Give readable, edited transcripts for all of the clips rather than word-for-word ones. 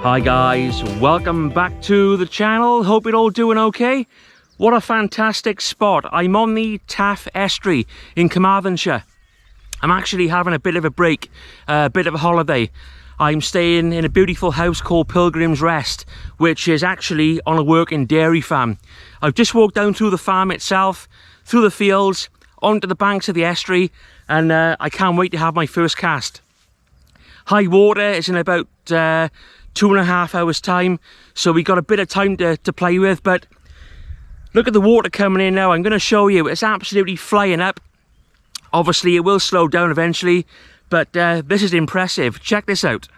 Hi guys, welcome back to the channel. Hope you're all doing okay. What a fantastic spot. I'm on the Taf Estuary in Carmarthenshire. I'm actually having a bit of a break, a bit of a holiday. I'm staying in a beautiful house called Pilgrims Rest, which is actually on a working dairy farm. I've just walked down through the farm itself, through the fields, onto the banks of the estuary, and I can't wait to have my first cast. High water is in about 2.5 hours time, so we got a bit of time to play with. But look at the water coming in now. I'm going to show you, it's absolutely flying up. Obviously it will slow down eventually, but this is impressive. Check this out.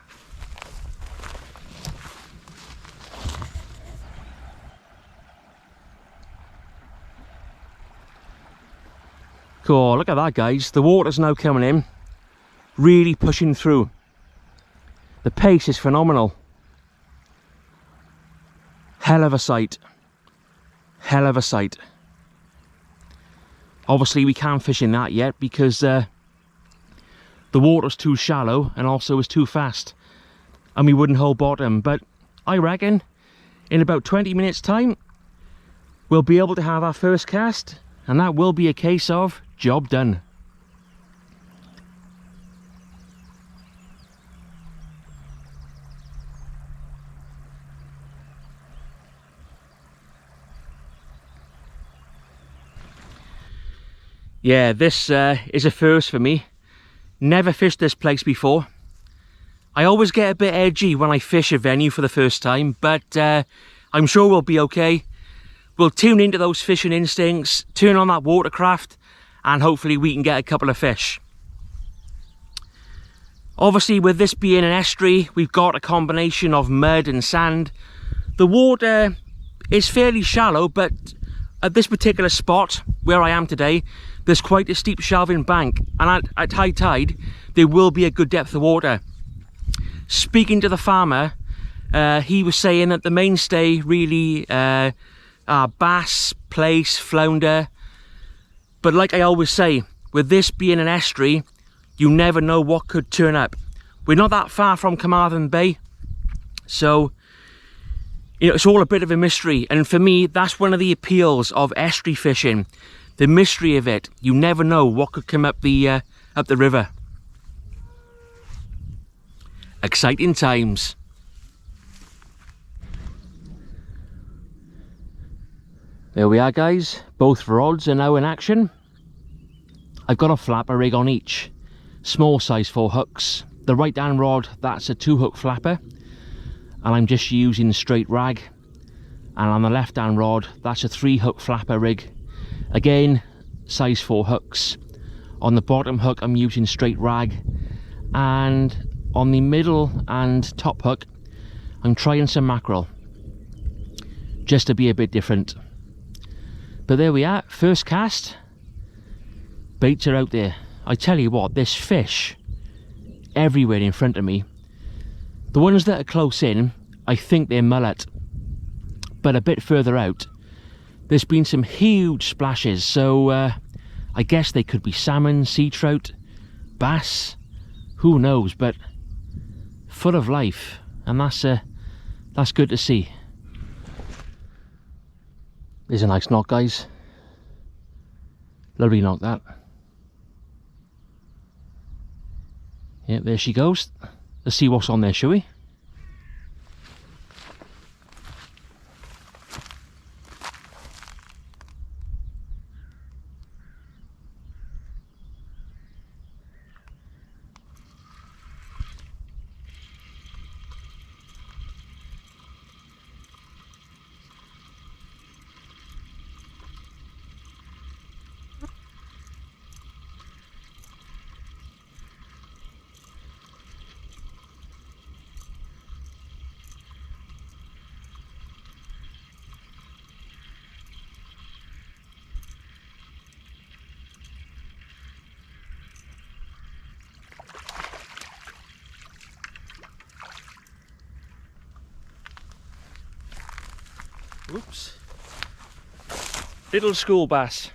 Cool, look at that guys, the water's now coming in, really pushing through. The pace is phenomenal. Hell of a sight. Hell of a sight. Obviously we can't fish in that yet because the water's too shallow and also is too fast and we wouldn't hold bottom, but I reckon in about 20 minutes time we'll be able to have our first cast, and that will be a case of job done. Yeah, this is a first for me. Never fished this place before. I always get a bit edgy when I fish a venue for the first time, but I'm sure we'll be okay. We'll tune into those fishing instincts, turn on that watercraft, and hopefully we can get a couple of fish. Obviously with this being an estuary, we've got a combination of mud and sand. The water is fairly shallow, but at this particular spot where I am today, there's quite a steep shelving bank, and at high tide there will be a good depth of water. Speaking to the farmer, he was saying that the mainstay really are bass, plaice, flounder, but like I always say, with this being an estuary, you never know what could turn up. We're not that far from Carmarthen Bay, so you know, it's all a bit of a mystery, and for me that's one of the appeals of estuary fishing. The mystery of it. You never know what could come up the river. Exciting times. There we are guys, both rods are now in action. I've got a flapper rig on each, small size 4 hooks. The right hand rod, that's a 2-hook flapper, and I'm just using straight rag. And on the left hand rod, that's a 3-hook flapper rig. Again, size 4 hooks. On the bottom hook I'm using straight rag, and on the middle and top hook I'm trying some mackerel, just to be a bit different. But there we are, first cast. Baits are out there. I tell you what, there's fish everywhere in front of me. The ones that are close in, I think they're mullet, but a bit further out there's been some huge splashes, so I guess they could be salmon, sea trout, bass, who knows, but full of life, and that's good to see. There's a nice knock guys, lovely knock that. Yeah, there she goes. Let's see what's on there, shall we? Whoops. Little school bass.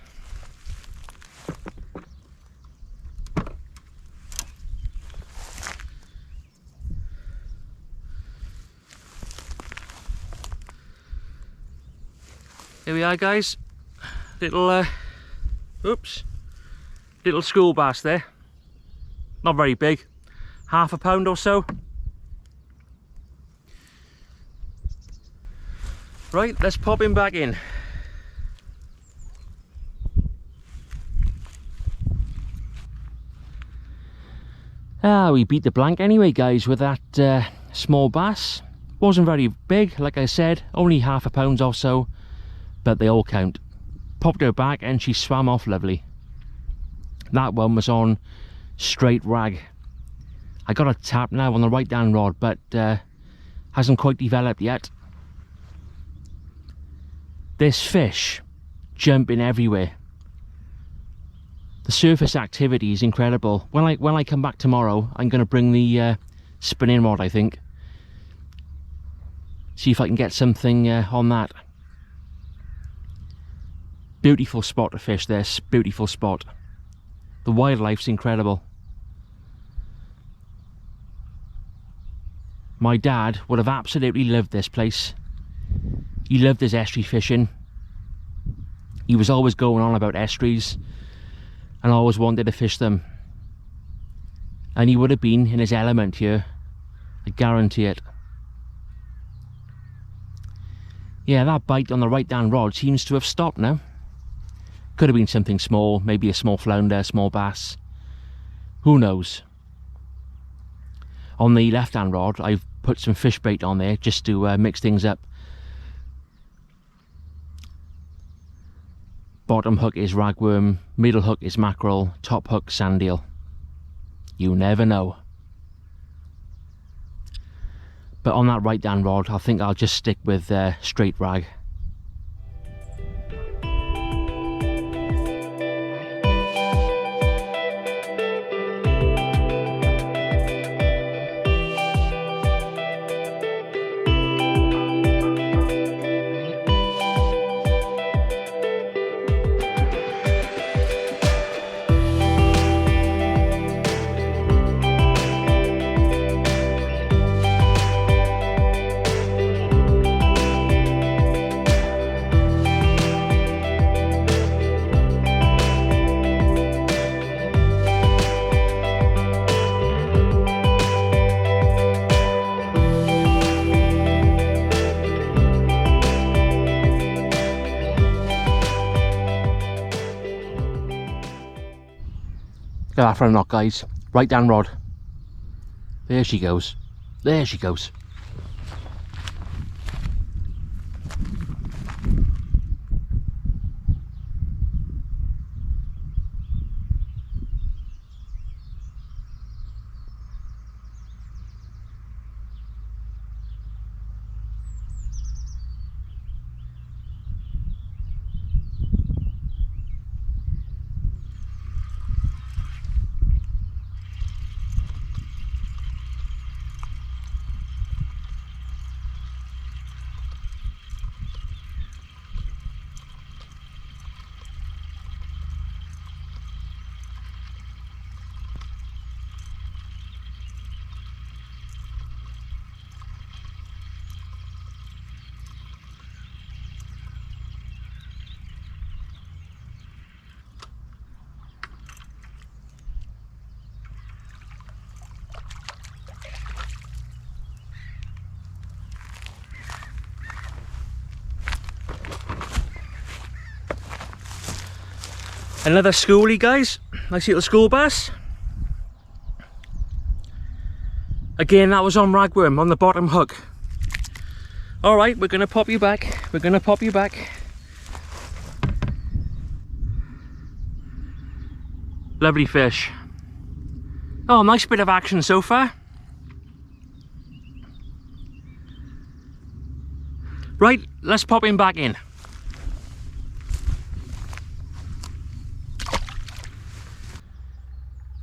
Here we are, guys. Little little school bass there. Not very big, half a pound or so. Right, let's pop him back in. We beat the blank anyway, guys, with that small bass. Wasn't very big, like I said, only half a pound or so, but they all count. Popped her back and she swam off lovely. That one was on straight rag. I got a tap now on the right down rod, but hasn't quite developed yet. This fish jumping everywhere. The surface activity is incredible. When I come back tomorrow, I'm going to bring the spinning rod, I think. See if I can get something on that. Beautiful spot to fish this, beautiful spot. The wildlife's incredible. My dad would have absolutely loved this place. He loved his estuary fishing. He was always going on about estuaries and always wanted to fish them. And he would have been in his element here. I guarantee it. Yeah, that bite on the right down rod seems to have stopped now. Could have been something small, maybe a small flounder, a small bass. Who knows? On the left hand rod, I've put some fish bait on there just to mix things up. Bottom hook is ragworm, middle hook is mackerel, top hook sand eel. You never know. But on that right down rod, I think I'll just stick with straight rag. Look at that front knock, guys. Right down rod. There she goes. There she goes. Another schoolie, guys. Nice little school bass. Again, that was on ragworm on the bottom hook. Alright, we're gonna pop you back. We're gonna pop you back. Lovely fish. Oh, nice bit of action so far. Right, let's pop him back in.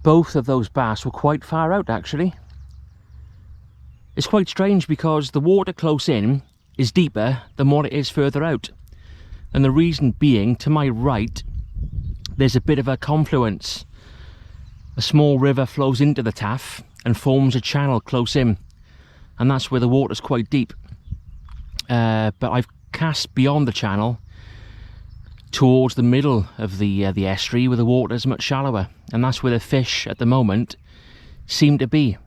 Both of those bass were quite far out, actually. It's quite strange because the water close in is deeper than what it is further out. And the reason being, to my right, there's a bit of a confluence. A small river flows into the Taf and forms a channel close in. And that's where the water's quite deep. But I've cast beyond the channel towards the middle of the estuary where the water is much shallower, and that's where the fish at the moment seem to be.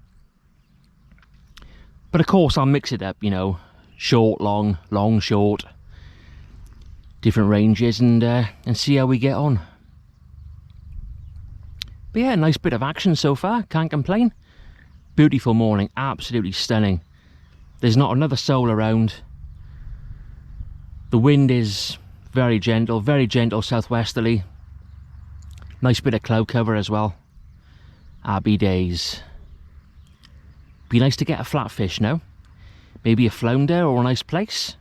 But of course I'll mix it up, you know, short, long, long, short, different ranges, and see how we get on. But yeah, nice bit of action so far, can't complain. Beautiful morning, absolutely stunning. There's not another soul around. The wind is very gentle southwesterly. Nice bit of cloud cover as well. Happy days. Be nice to get a flatfish now. Maybe a flounder or a nice place.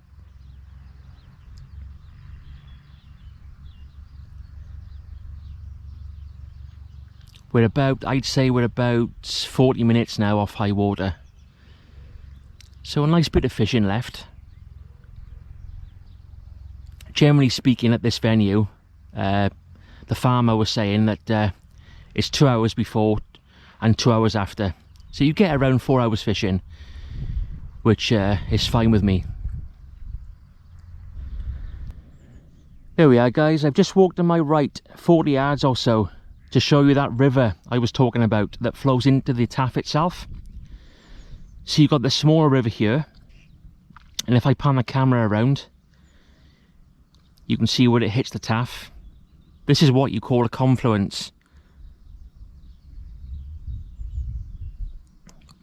I'd say we're about 40 minutes now off high water. So a nice bit of fishing left. Generally speaking, at this venue, the farmer was saying that it's 2 hours before and 2 hours after. So you get around 4 hours fishing, which is fine with me. There we are, guys. I've just walked to my right 40 yards or so to show you that river I was talking about that flows into the Taf itself. So you've got the smaller river here, and if I pan the camera around, you can see where it hits the Taf. This is what you call a confluence.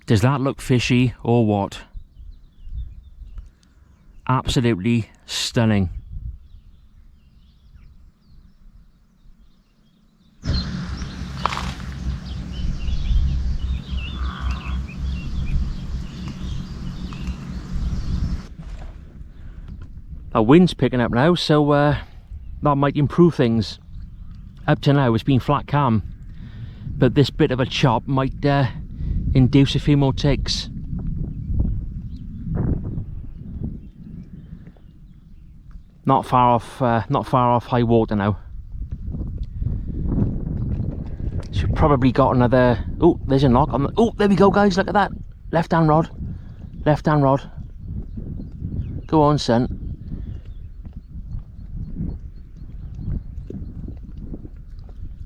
Does that look fishy or what? Absolutely stunning. Our wind's picking up now, so that might improve things. Up to now it's been flat calm, but this bit of a chop might induce a few more takes. Not far off high water now. So probably got another. Oh, there's a knock on the. Oh, there we go, guys. Look at that. Left hand rod. Left hand rod. Go on, son.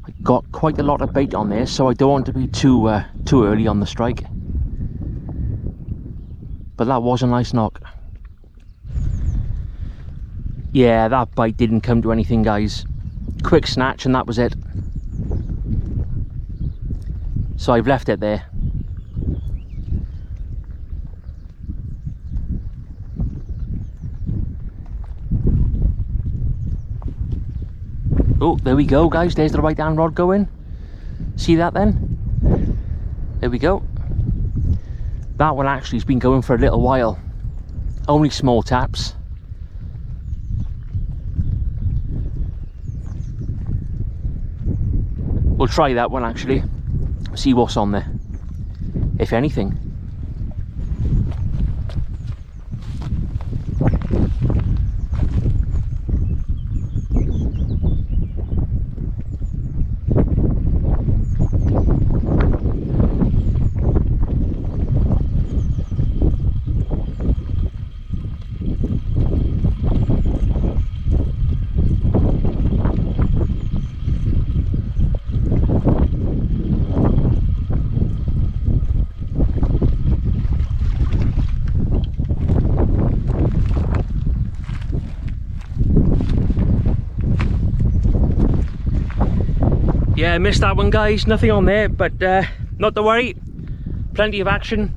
I got quite a lot of bait on there, so I don't want to be too early on the strike. But that was a nice knock. Yeah, that bite didn't come to anything, guys. Quick snatch and that was it. So I've left it there. Oh, there we go, guys. There's the right hand rod going. See that then? There we go. That one actually has been going for a little while. Only small taps. We'll try that one actually. See what's on there, if anything. Yeah, missed that one, guys. Nothing on there, but not to worry. Plenty of action.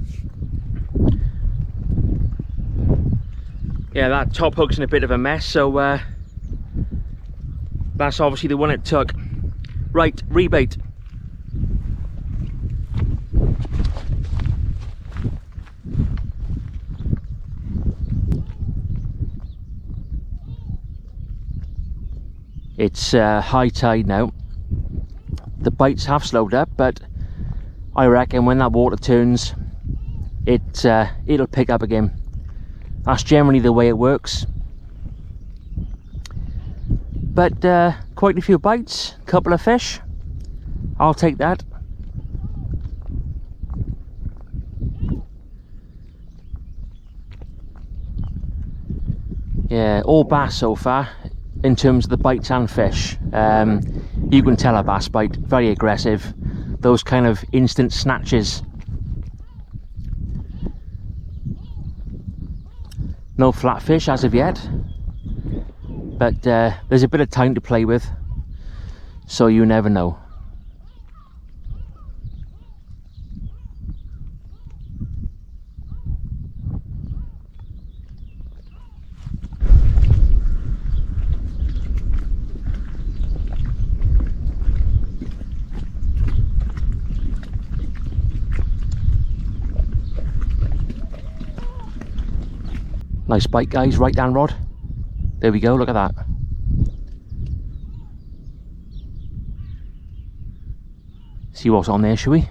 Yeah, that top hook's in a bit of a mess, so that's obviously the one it took. Right, rebait. It's high tide now. The bites have slowed up, but I reckon when that water turns, it'll pick up again. That's generally the way it works. But quite a few bites, couple of fish. I'll take that. Yeah, all bass so far. in terms of the bites and fish. You can tell a bass bite, very aggressive, those kind of instant snatches. No flatfish as of yet, but there's a bit of time to play with, so you never know. Nice bite, guys, right down rod. There we go, look at that. See what's on there, shall we?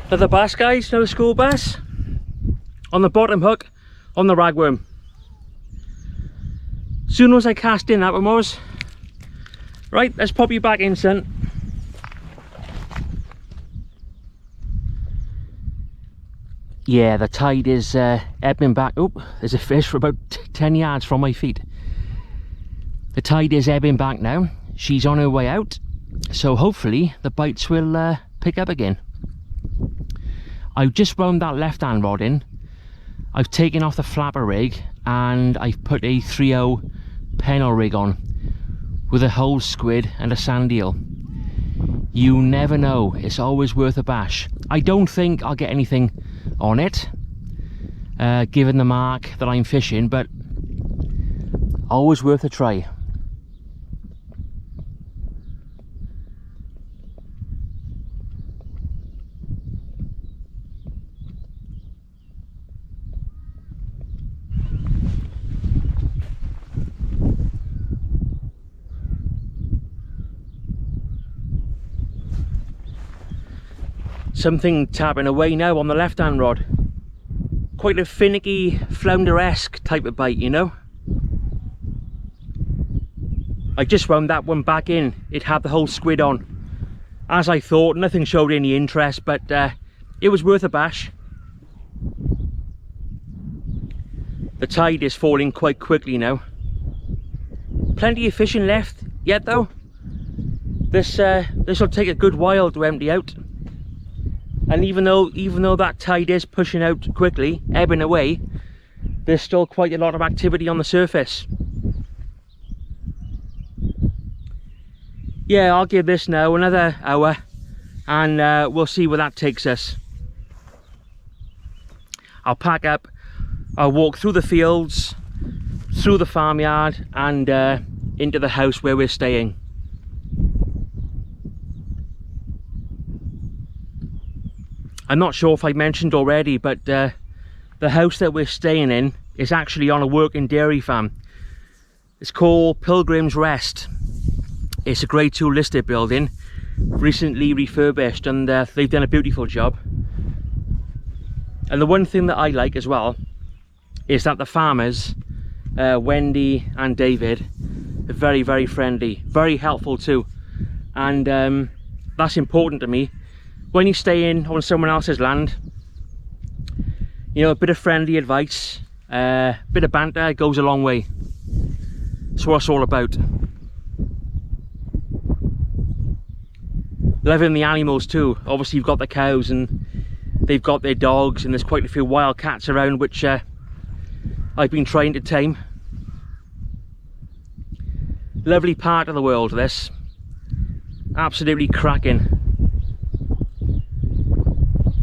Another bass, guys, another school bass on the bottom hook on the ragworm. Soon as I cast in that one was. Right, let's pop you back in, son. Yeah, the tide is ebbing back. Oh, there's a fish for about 10 yards from my feet. The tide is ebbing back now. She's on her way out, so hopefully the bites will pick up again. I've just wound that left hand rod in. I've taken off the flapper rig and I've put a 3.0 Pennell rig on with a whole squid and a sand eel. You never know, it's always worth a bash. I don't think I'll get anything on it, given the mark that I'm fishing, but always worth a try. Something tapping away now on the left hand rod. Quite a finicky, flounder-esque type of bite, you know. I just wound that one back in. It had the whole squid on. As I thought, nothing showed any interest, but it was worth a bash. The tide is falling quite quickly now. Plenty of fishing left yet though. This will take a good while to empty out. And even though that tide is pushing out quickly, ebbing away, there's still quite a lot of activity on the surface. Yeah, I'll give this now another hour and we'll see where that takes us. I'll pack up, I'll walk through the fields, through the farmyard and into the house where we're staying. I'm not sure if I mentioned already, but the house that we're staying in is actually on a working dairy farm. It's called Pilgrims Rest. It's a Grade 2 listed building, recently refurbished, and they've done a beautiful job. And the one thing that I like as well is that the farmers, Wendy and David, are very, very friendly, very helpful too. And that's important to me. When you stay in on someone else's land, you know, a bit of friendly advice, a bit of banter goes a long way. That's what it's all about. Loving the animals too. Obviously you've got the cows and they've got their dogs, and there's quite a few wild cats around which I've been trying to tame. Lovely part of the world, this. Absolutely cracking.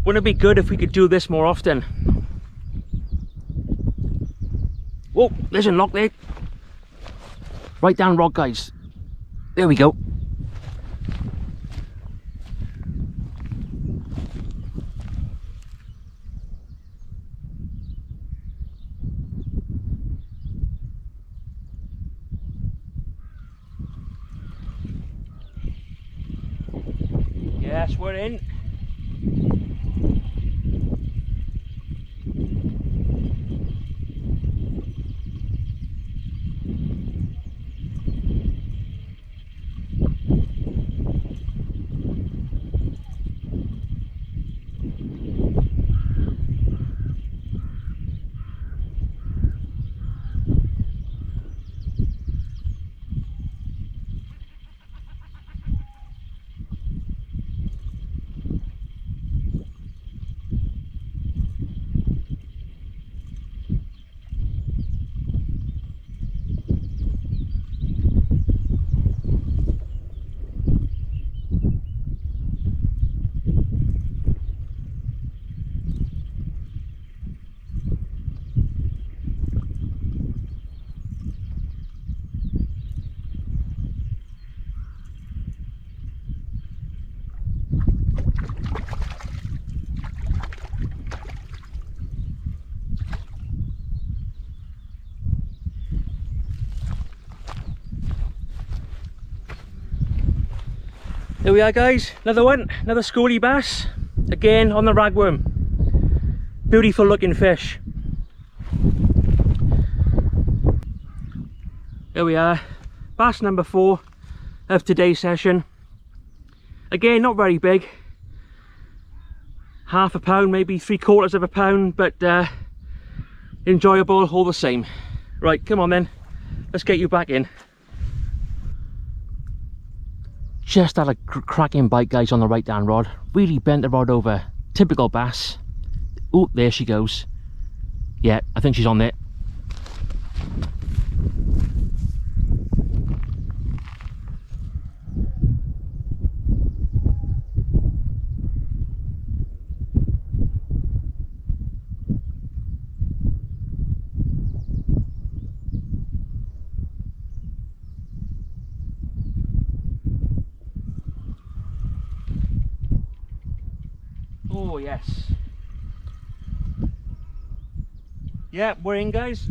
Wouldn't it be good if we could do this more often? Whoa, there's a knock there. Right down rod, guys. There we go. Yes, we're in. There we are, guys, another one, another schoolie bass, again on the ragworm. Beautiful looking fish. There we are, bass number 4 of today's session. Again, not very big, half a pound, maybe 3/4 of a pound, but enjoyable all the same. Right, come on then, let's get you back in. Just had a cracking bite, guys, on the right down rod. Really bent the rod over. Typical bass. Oh, there she goes. Yeah, I think she's on there. Oh yes. Yeah, we're in, guys.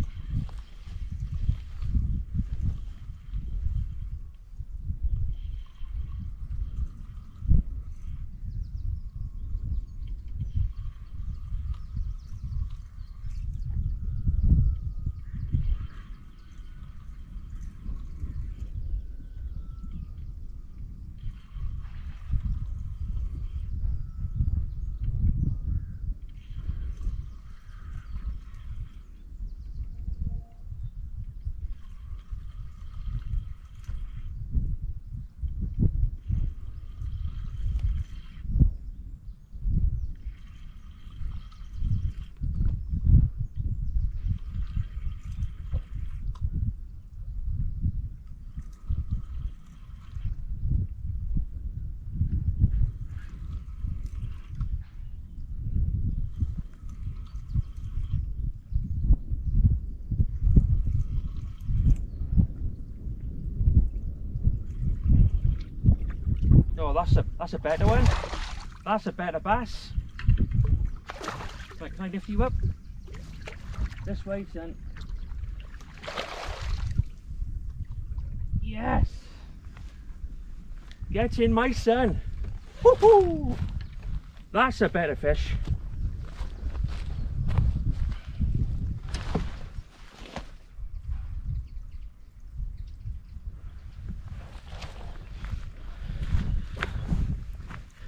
Oh, that's a better one. That's a better bass. Right, can I lift you up? This way, son. Yes! Get in, my son. Woohoo! That's a better fish.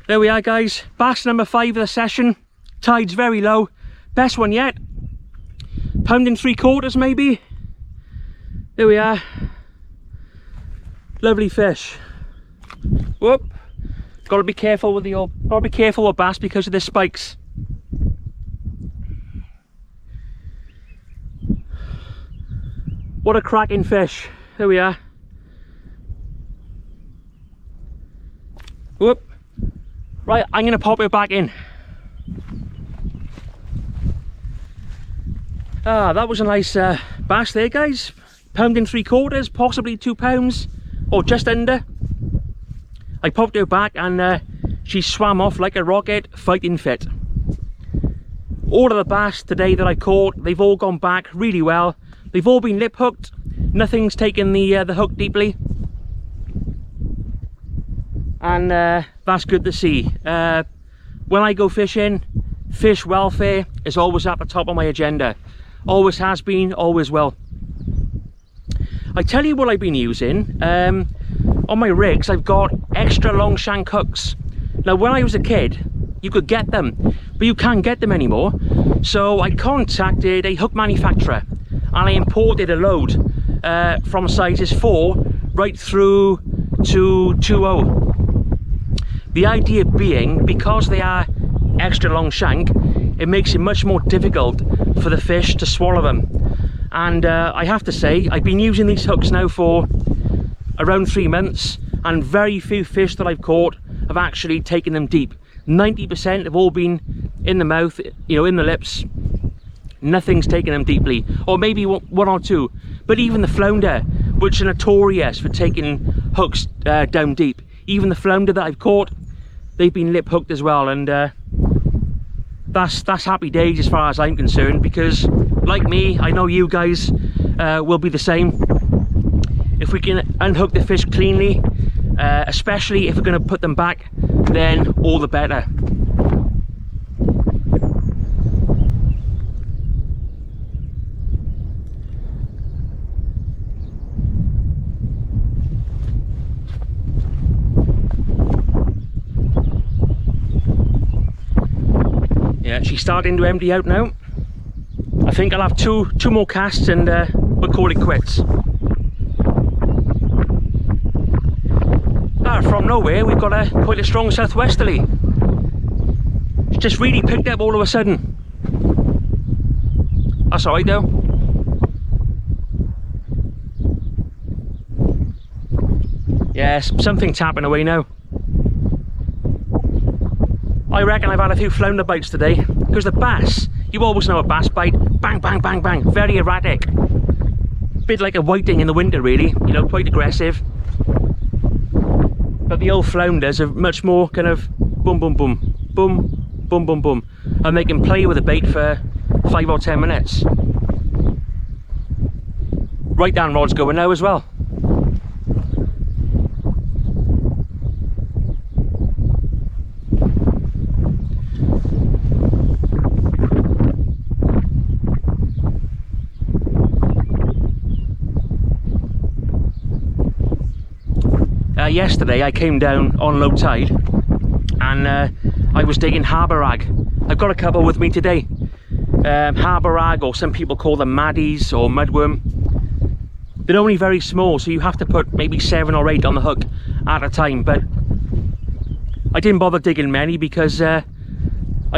There we are, guys, bass number 5 of the session. Tide's very low, best one yet. Pound and 3/4 maybe. There we are. Lovely fish. Whoop. Gotta be careful with the old, gotta be careful with bass because of the spikes. What a cracking fish. There we are. Whoop. Right, I'm gonna pop it back in. That was a nice bass there, guys. £1.75, possibly £2, or just under. I popped her back and she swam off like a rocket, fighting fit. All of the bass today that I caught, they've all gone back really well. They've all been lip hooked. Nothing's taken the hook deeply. And that's good to see. When I go fishing, fish welfare is always at the top of my agenda. Always has been, always will. I tell you what I've been using. On my rigs, I've got extra long shank hooks. Now, when I was a kid, you could get them, but you can't get them anymore. So I contacted a hook manufacturer and I imported a load from sizes 4 right through to 2.0. The idea being, because they are extra long shank, it makes it much more difficult for the fish to swallow them. And I have to say, I've been using these hooks now for around 3 months, and very few fish that I've caught have actually taken them deep. 90% have all been in the mouth, you know, in the lips. Nothing's taken them deeply, or maybe one or two. But even the flounder, which are notorious for taking hooks down deep, even the flounder that I've caught, they've been lip hooked as well. And that's happy days as far as I'm concerned, because like me, I know you guys will be the same. If we can unhook the fish cleanly, especially if we're going to put them back, then all the better. Yeah, she's starting to empty out now. I think I'll have two more casts and we'll call it quits. From nowhere, we've got quite a strong southwesterly. It's just really picked up all of a sudden. That's alright though. Yes, something tapping away now. I reckon I've had a few flounder bites today, because the bass, you always know a bass bite, bang, bang, bang, bang, very erratic. Bit like a whiting in the winter really, you know, quite aggressive. But the old flounders are much more kind of boom, boom, boom, boom, boom, boom, boom. And they can play with the bait for 5 or 10 minutes. Right down rod's going now as well. Yesterday I came down on low tide and I was digging harbour rag. I've got a couple with me today. Harbour rag, or some people call them maddies or mudworm. They're only very small, so you have to put maybe 7 or 8 on the hook at a time, but I didn't bother digging many because I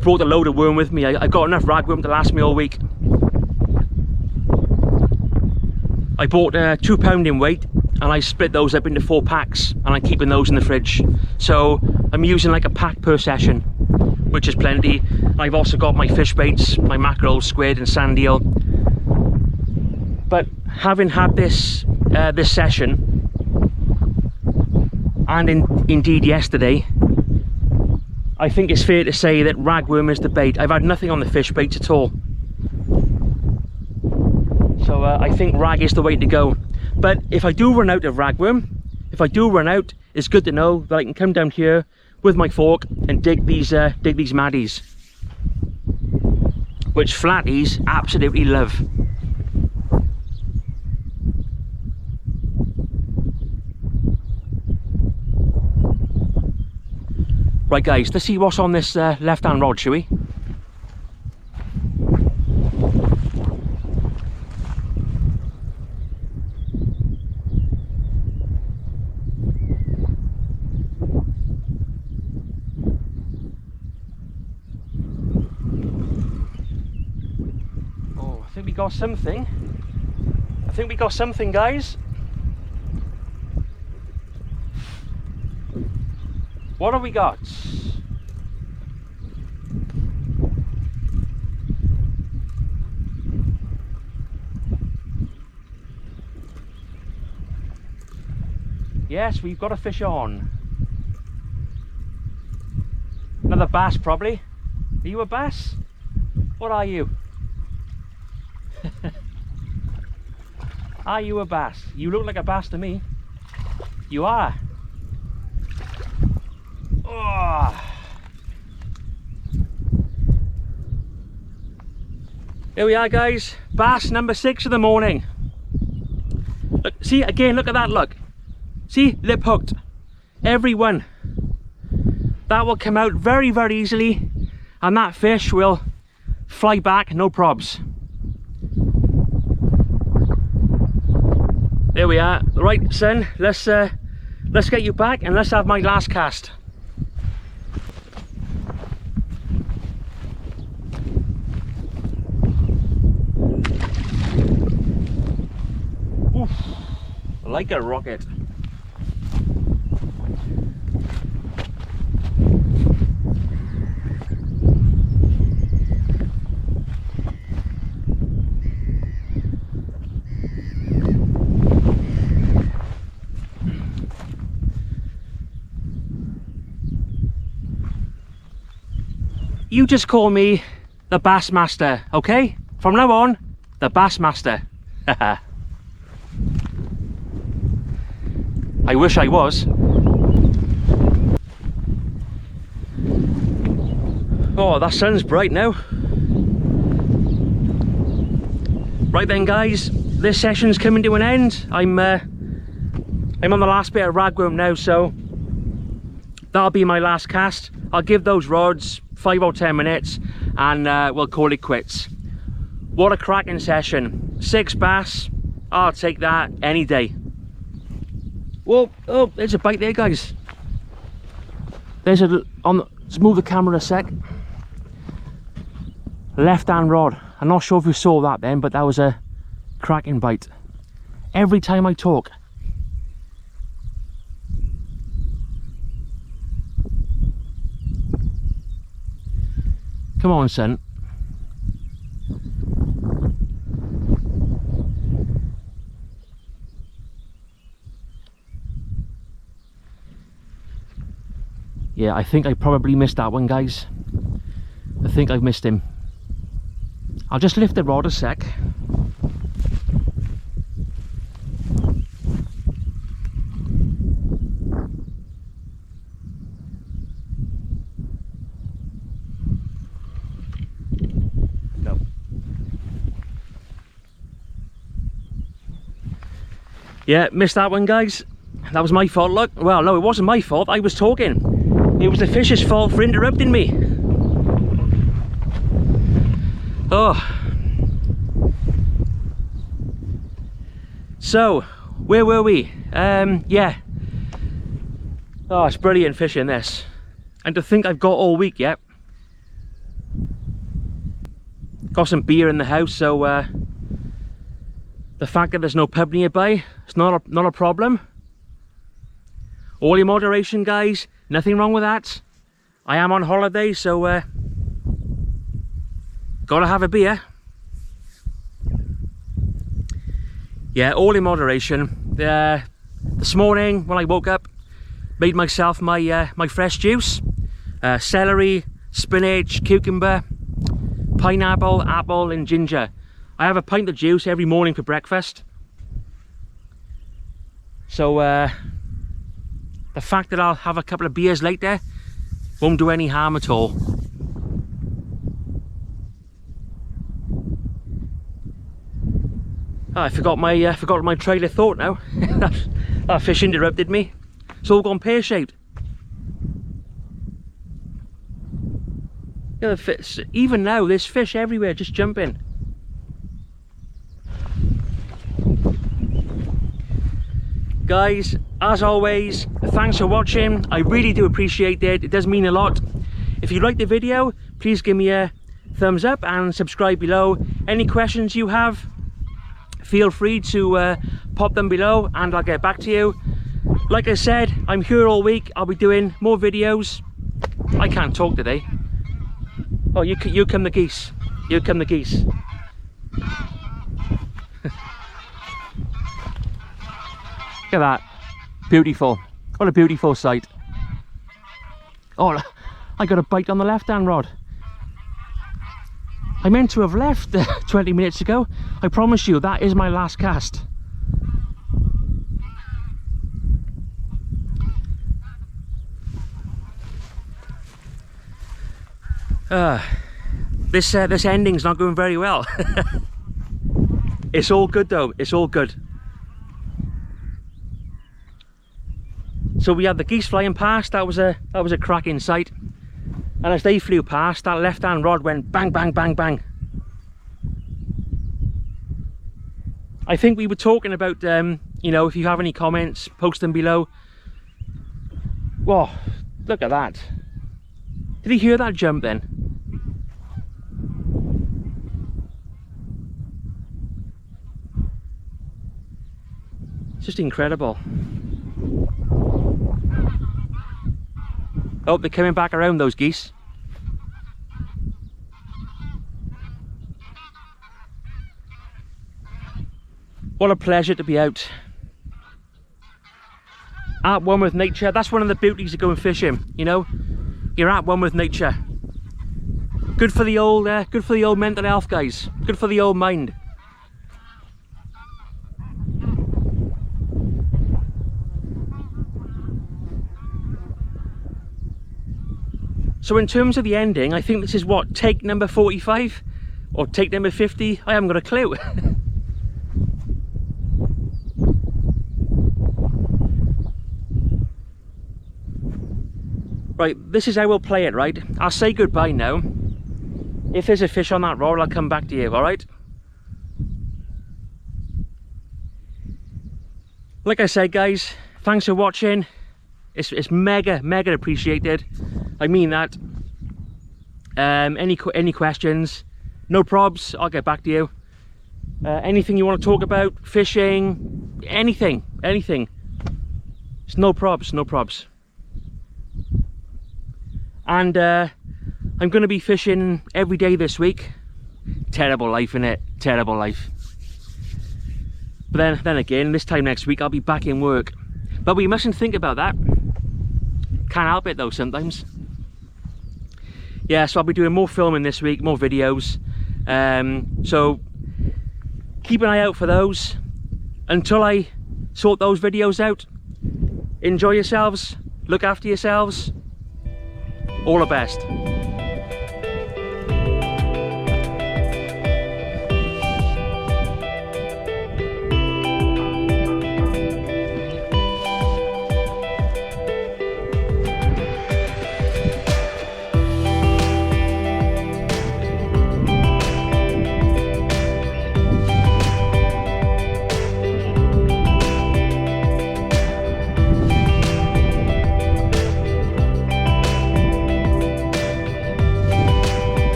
brought a load of worm with me. I've got enough ragworm to last me all week. I bought £2 in weight and I split those up into 4 packs, and I'm keeping those in the fridge. So I'm using like a pack per session, which is plenty. I've also got my fish baits, my mackerel, squid and sand eel. But having had this this session, and indeed yesterday, I think it's fair to say that ragworm is the bait. I've had nothing on the fish baits at all. So I think rag is the way to go. But if I do run out of ragworm, if I do run out, it's good to know that I can come down here with my fork and dig these maddies, which flatties absolutely love. Right guys, let's see what's on this left hand rod, shall we? Got something. I think we got something, guys. What have we got? Yes, we've got a fish on. Another bass, probably. Are you a bass? What are you? Are you a bass? You look like a bass to me. You are. Oh. Here we are, guys. Bass number 6 of the morning. Look, see again, look at that, look. See, lip hooked. Every one. That will come out very, very easily, and that fish will fly back, no probs. There we are. Right, son, let's get you back and let's have my last cast. Oof, like a rocket. You just call me the Bass Master, okay? From now on, the Bass Master. I wish I was. Oh, that sun's bright now. Right then, guys, this session's coming to an end. I'm on the last bit of ragworm now, so that'll be my last cast. I'll give those rods 5 or 10 minutes and we'll call it quits. What a cracking session. 6 bass, I'll take that any day. Whoa, oh, there's a bite there, guys. There's a, let's move the camera a sec. Left hand rod. I'm not sure if you saw that then, but that was a cracking bite. Every time I talk. Come on, son. Yeah, I think I probably missed that one, guys. I think I've missed him. I'll just lift the rod a sec. No. Yeah, missed that one, guys. That was my fault, look. Well, no, it wasn't my fault. I was talking. It was the fish's fault for interrupting me. Oh. So, where were we? Yeah. Oh, it's brilliant fishing, this. And to think I've got all week yet. Got some beer in the house, so the fact that there's no pub nearby, it's not a problem. All in moderation, guys. Nothing wrong with that. I am on holiday, so gotta have a beer. Yeah, all in moderation. This morning when I woke up, made myself my my fresh juice. Celery, spinach, cucumber, pineapple, apple and ginger. I have a pint of juice every morning for breakfast. So the fact that I'll have a couple of beers later won't do any harm at all. Oh, I forgot my trail of thought now. That fish interrupted me. It's all gone pear-shaped. Yeah, even now there's fish everywhere just jumping. Guys, as always, thanks for watching. I really do appreciate it. It does mean a lot. If you like the video, please give me a thumbs up and subscribe below. Any questions you have, feel free to pop them below and I'll get back to you. like I said, I'm here all week. I'll be doing more videos. I can't talk today. Oh, you come the geese. You come the geese. Look at that. Beautiful. What a beautiful sight. Oh, I got a bite on the left-hand rod. I meant to have left 20 minutes ago. I promise you, that is my last cast. This ending's not going very well. It's all good though, it's all good. So we had the geese flying past. That was a cracking sight. And as they flew past, that left-hand rod went bang, bang, bang, bang. I think we were talking about, you know, if you have any comments, post them below. Whoa, look at that. Did he hear that jump then? It's just incredible. Oh, they're coming back around, those geese. What a pleasure to be out. At one with nature. That's one of the beauties of going fishing, you know? You're at one with nature. Good for the old mental health, guys. Good for the old mind. So in terms of the ending, I think this is what, take number 45? Or take number 50? I haven't got a clue. Right, this is how we'll play it, right? I'll say goodbye now. If there's a fish on that rod, I'll come back to you, alright? Like I said, guys, thanks for watching. It's mega appreciated. I mean that. Any questions, no probs, I'll get back to you. Anything you want to talk about, fishing, anything. It's no probs. And I'm going to be fishing every day this week. Terrible life, innit? Terrible life. But then again, this time next week I'll be back in work. But we mustn't think about that. Can't help it though sometimes. Yeah, so I'll be doing more filming this week, more videos. So keep an eye out for those. Until I sort those videos out, enjoy yourselves, look after yourselves. All the best.